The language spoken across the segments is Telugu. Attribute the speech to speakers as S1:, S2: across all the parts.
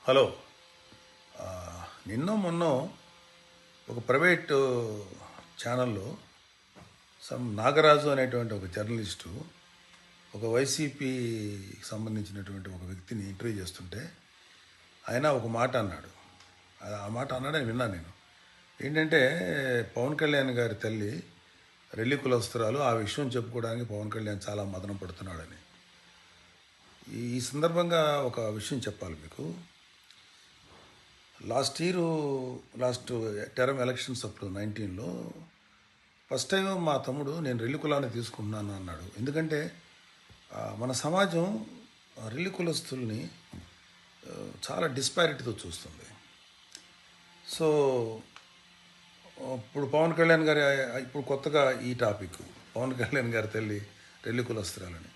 S1: హలో. నిన్నో మొన్నో ఒక ప్రైవేటు ఛానల్లో నాగరాజు అనేటువంటి ఒక జర్నలిస్టు ఒక వైసీపీకి సంబంధించినటువంటి ఒక వ్యక్తిని ఇంటర్వ్యూ చేస్తుంటే ఆయన ఒక మాట అన్నాడు. ఆ మాట అన్నాడని విన్నాను నేను. ఏంటంటే పవన్ కళ్యాణ్ గారి తల్లి రెల్లి కులస్తురాలు, ఆ విషయం చెప్పుకోవడానికి పవన్ కళ్యాణ్ చాలా మదన పడుతున్నాడని. ఈ సందర్భంగా ఒక విషయం చెప్పాలి మీకు. లాస్ట్ టర్మ్ ఎలక్షన్స్ అప్పుడు 19లో ఫస్ట్ టైం మా తమ్ముడు నేను రెల్లి కులాన్ని తీసుకుంటున్నాను అన్నాడు. ఎందుకంటే మన సమాజం రెల్లి కులస్తుల్ని చాలా డిస్పారిటీతో చూస్తుంది. సో ఇప్పుడు పవన్ కళ్యాణ్ గారి ఇప్పుడు కొత్తగా ఈ టాపిక్, పవన్ కళ్యాణ్ గారి తల్లి రెల్లి కులస్తురాలని.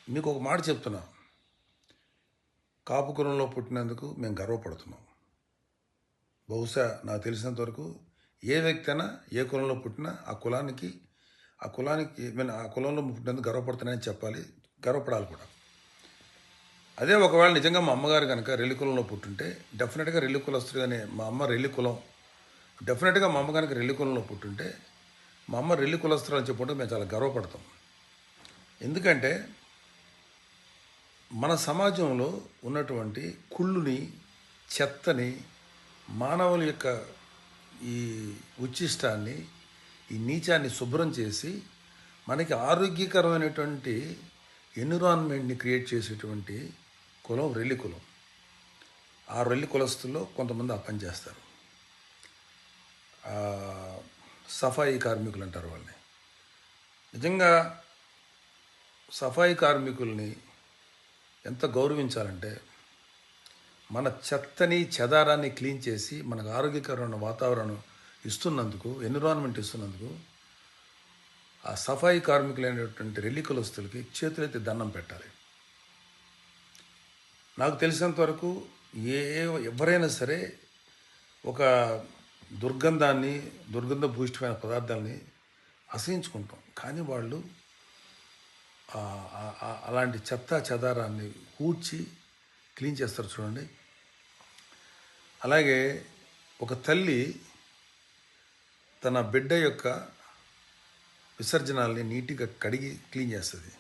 S1: మీకు ఒక మాట చెప్తున్నా, కాపు కులంలో పుట్టినందుకు మేము గర్వపడుతున్నాం. బహుశా నాకు తెలిసినంత వరకు ఏ వ్యక్తి అయినా ఏ కులంలో పుట్టినా ఆ కులానికి మేము ఆ కులంలో పుట్టినందుకు గర్వపడుతున్నాయని చెప్పాలి, గర్వపడాలి కూడా. అదే ఒకవేళ నిజంగా మా అమ్మగారు కనుక రెల్లి కులంలో పుట్టుంటే డెఫినెట్గా రెల్లి కులస్తుడుగానే మా అమ్మ రెల్లి కులం, డెఫినెట్గా మా అమ్మ కనుక రెల్లి కులంలో పుట్టుంటే మా అమ్మ రెల్లి కులస్తుడు అని చెప్పుకుంటే మేము చాలా గర్వపడతాం. ఎందుకంటే మన సమాజంలో ఉన్నటువంటి కుళ్ళుని, చెత్తని, మానవుల యొక్క ఈ ఉచ్చిష్టాన్ని, ఈ నీచాన్ని శుభ్రం చేసి మనకి ఆరోగ్యకరమైనటువంటి ఎన్విరాన్మెంట్ని క్రియేట్ చేసేటువంటి కులం రెల్లి కులం. ఆ రెల్లి కులస్తుల్లో కొంతమంది ఆ పని చేస్తారు. సఫాయి కార్మికులు అంటారు వాళ్ళని. నిజంగా సఫాయి కార్మికుల్ని ఎంత గౌరవించాలంటే, మన చెత్తని చెదారాన్ని క్లీన్ చేసి మనకు ఆరోగ్యకరమైన వాతావరణం ఇస్తున్నందుకు, ఎన్విరాన్మెంట్ ఇస్తున్నందుకు ఆ సఫాయి కార్మికులైనటువంటి రెల్లి కులస్తులకి చేతులెత్తి దండం పెట్టాలి. నాకు తెలిసినంత వరకు ఎవరైనా సరే ఒక దుర్గంధ భూయిష్టమైన పదార్థాలని అసహించుకుంటాం, కానీ వాళ్ళు అలాంటి చెత్త చెదారాన్ని ఊడ్చి క్లీన్ చేస్తారు చూడండి. అలాగే ఒక తల్లి తన బిడ్డ యొక్క విసర్జనాల్ని నీట్గా కడిగి క్లీన్ చేస్తుంది.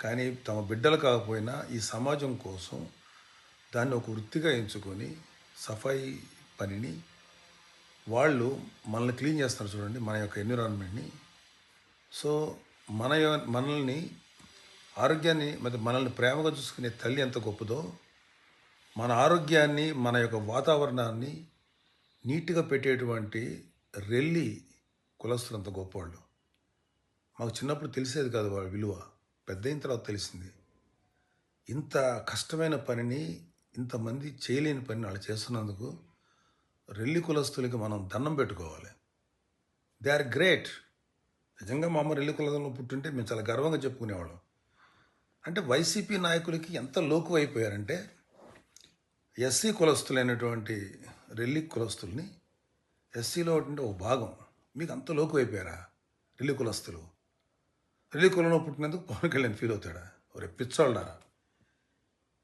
S1: కానీ తమ బిడ్డలు కాకపోయినా ఈ సమాజం కోసం దాన్ని ఒక వృత్తిగా ఎంచుకొని సఫాయి పనిని వాళ్ళు మనల్ని క్లీన్ చేస్తారు చూడండి, మన యొక్క ఎన్విరాన్మెంట్ని. సో మనల్ని ఆరోగ్యాన్ని మనల్ని ప్రేమగా చూసుకునే తల్లి ఎంత గొప్పదో, మన ఆరోగ్యాన్ని, మన యొక్క వాతావరణాన్ని నీట్గా పెట్టేటువంటి రెల్లి కులస్తులు అంత గొప్పవాళ్ళు. మాకు చిన్నప్పుడు తెలిసేది కాదు వాళ్ళ విలువ, పెద్ద అయిన తర్వాత తెలిసింది. ఇంత కష్టమైన పనిని, ఇంతమంది చేయలేని పనిని వాళ్ళు చేస్తున్నందుకు రెల్లి కులస్తులకి మనం దండం పెట్టుకోవాలి. They are great. నిజంగా మా అమ్మ రెల్లి కులంలో పుట్టుంటే మేము చాలా గర్వంగా చెప్పుకునేవాళ్ళం. అంటే వైసీపీ నాయకులకి ఎంత లోకు అయిపోయారంటే, ఎస్సీ కులస్తులైనటువంటి రెల్లి కులస్తుల్ని, ఎస్సీలో ఉంటే ఒక భాగం, మీకు అంత లోకు అయిపోయారా రెల్లి కులస్తులు? రెల్లి కులంలో పుట్టినందుకు పవన్ కళ్యాణ్ ఫీల్ అవుతాడా? ఒరే పిచ్చోళ్ళారా,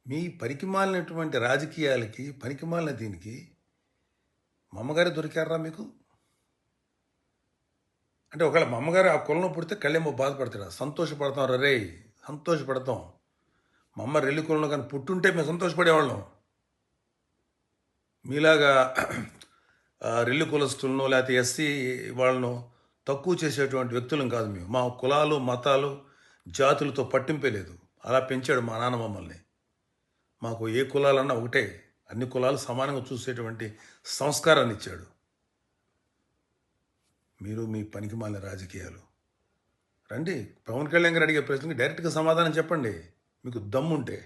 S1: మీ పనికిమాలినటువంటి రాజకీయాలకి, పనికిమాలిన దీనికి మా అమ్మగారే దొరికారా మీకు? అంటే ఒకవేళ మా అమ్మగారు ఆ కులంలో పుడితే కళ్ళేమో బాధపడతాడా? సంతోషపడతాం, రే సంతోషపడతాం. మా అమ్మ రెల్లి కులంలో కానీ పుట్టుంటే మేము సంతోషపడేవాళ్ళం. మీలాగా రెల్లి కులస్తులను లేకపోతే ఎస్సీ వాళ్ళను తక్కువ చేసేటువంటి వ్యక్తులం కాదు మేము. మా కులాలు, మతాలు, జాతులతో పట్టింపే లేదు. అలా పెంచాడు మా నాన్న మమ్మల్ని. మాకు ఏ కులాలన్నా ఒకటే, అన్ని కులాలు సమానంగా చూసేటువంటి సంస్కారాన్ని ఇచ్చాడు. మీరు మీ పనికిమాలిన రాజకీయాలు రండి, పవన్ కళ్యాణ్ గారు అడిగే ప్రశ్నకి డైరెక్ట్గా సమాధానం చెప్పండి మీకు దమ్ముంటే.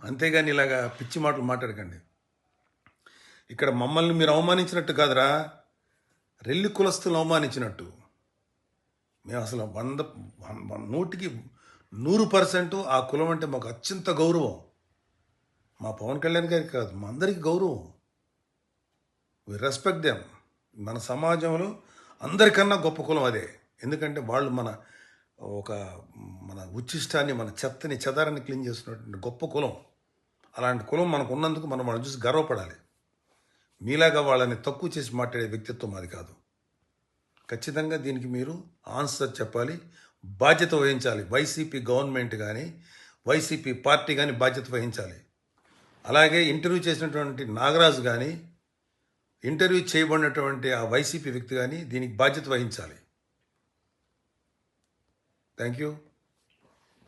S1: అంతేగాని ఇలాగా పిచ్చి మాటలు మాట్లాడకండి. ఇక్కడ మమ్మల్ని మీరు అవమానించినట్టు కాదురా, రెల్లి కులస్తులను అవమానించినట్టు. మేము అసలు 100కి 100% ఆ కులం అంటే మాకు అత్యంత గౌరవం. మా పవన్ కళ్యాణ్ గారికి కాదు, మా అందరికీ గౌరవం. We respect them. మన సమాజంలో అందరికన్నా గొప్ప కులం అదే. ఎందుకంటే వాళ్ళు మన ఉచ్చిష్టాన్ని, మన చెత్తని చెదారాన్ని క్లీన్ చేస్తున్నటువంటి గొప్ప కులం. అలాంటి కులం మనకు ఉన్నందుకు మనం వాళ్ళని చూసి గర్వపడాలి. మీలాగా వాళ్ళని తక్కువ చేసి మాట్లాడే వ్యక్తిత్వం అది కాదు. ఖచ్చితంగా దీనికి మీరు ఆన్సర్ చెప్పాలి, బాధ్యత వహించాలి. వైసీపీ గవర్నమెంట్ కానీ వైసీపీ పార్టీ కానీ బాధ్యత వహించాలి. అలాగే ఇంటర్వ్యూ చేసినటువంటి నాగరాజు కానీ ఇంటర్వ్యూ చేయబడినటువంటి ఆ వైసీపీ వ్యక్తి కానీ దీనికి బాధ్యత వహించాలి. Thank you.